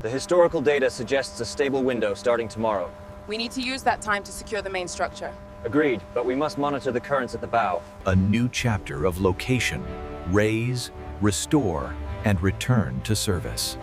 The historical data suggests a stable window starting tomorrow. We need to use that time to secure the main structure. Agreed, but we must monitor the currents at the bow. A new chapter of location, raise, restore, and return to service.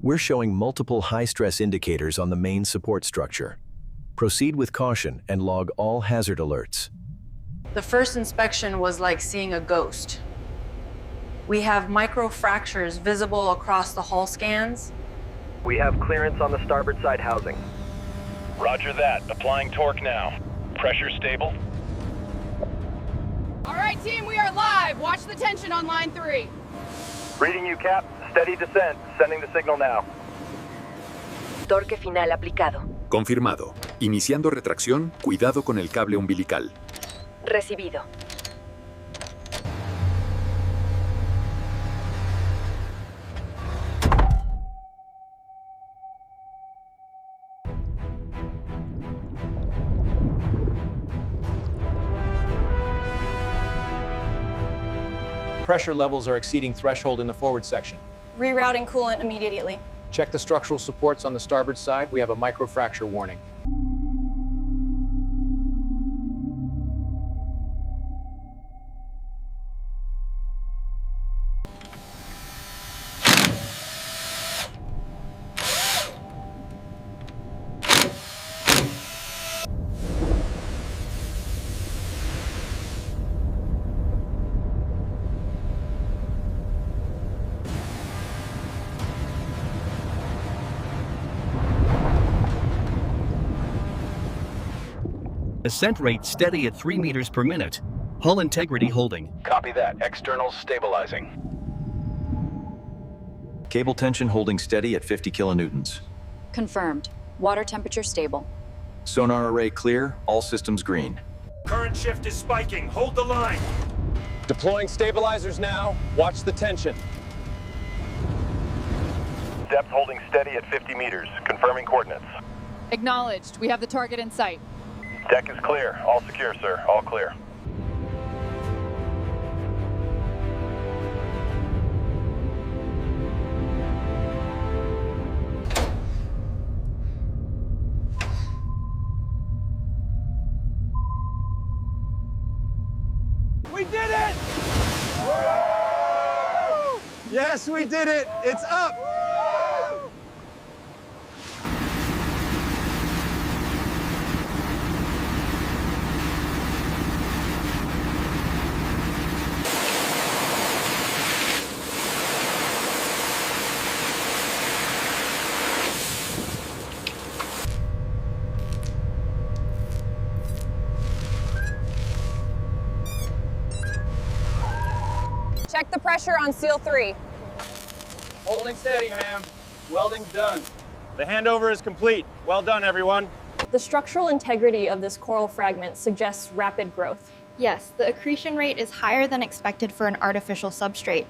We're showing multiple high-stress indicators on the main support structure. Proceed with caution and log all hazard alerts. The first inspection was like seeing a ghost. We have micro fractures visible across the hull scans. We have clearance on the starboard side housing. Roger that. Applying torque now. Pressure stable? All right, team, we are live. Watch the tension on line 3. Reading you, Cap. Steady descent. Sending the signal now. Torque final aplicado. Confirmado. Iniciando retracción, cuidado con el cable umbilical. Recibido. Pressure levels are exceeding threshold in the forward section. Rerouting coolant immediately. Check the structural supports on the starboard side. We have a microfracture warning. Ascent rate steady at 3 meters per minute. Hull integrity holding. Copy that. Externals stabilizing. Cable tension holding steady at 50 kilonewtons. Confirmed. Water temperature stable. Sonar array clear, all systems green. Current shift is spiking. Hold the line. Deploying stabilizers now. Watch the tension. Depth holding steady at 50 meters. Confirming coordinates. Acknowledged. We have the target in sight. Deck is clear. All secure, sir. All clear. We did it! Yes, we did it! It's up! Check the pressure on seal 3. Holding steady, ma'am. Welding's done. The handover is complete. Well done, everyone. The structural integrity of this coral fragment suggests rapid growth. Yes, the accretion rate is higher than expected for an artificial substrate.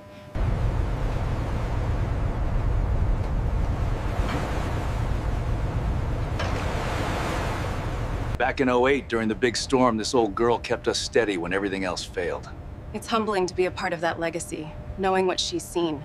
Back in '08, during the big storm, this old girl kept us steady when everything else failed. It's humbling to be a part of that legacy, knowing what she's seen.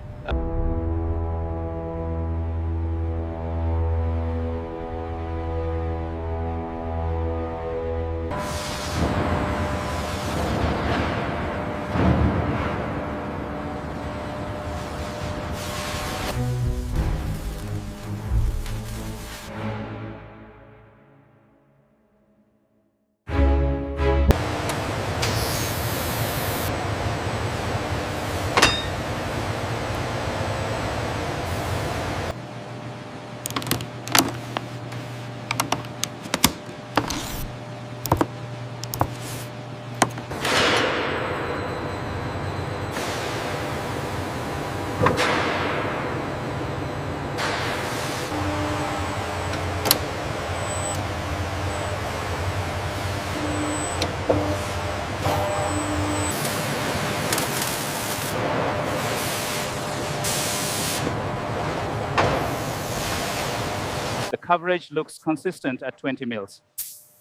coverage looks consistent at 20 mils.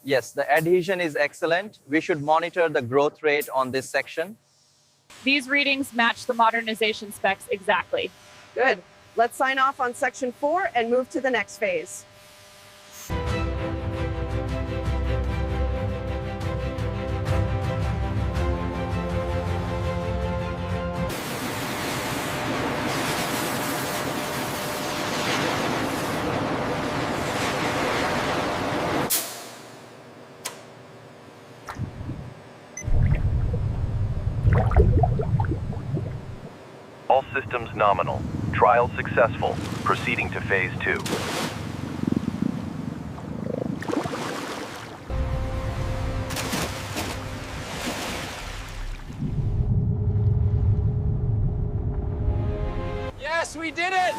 Yes, the adhesion is excellent. We should monitor the growth rate on this section. These readings match the modernization specs exactly. Good. Let's sign off on Section 4 and move to the next phase. All systems nominal. Trial successful. Proceeding to phase 2. Yes, we did it!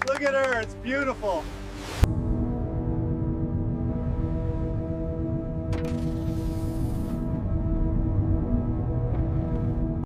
Look at her, it's beautiful.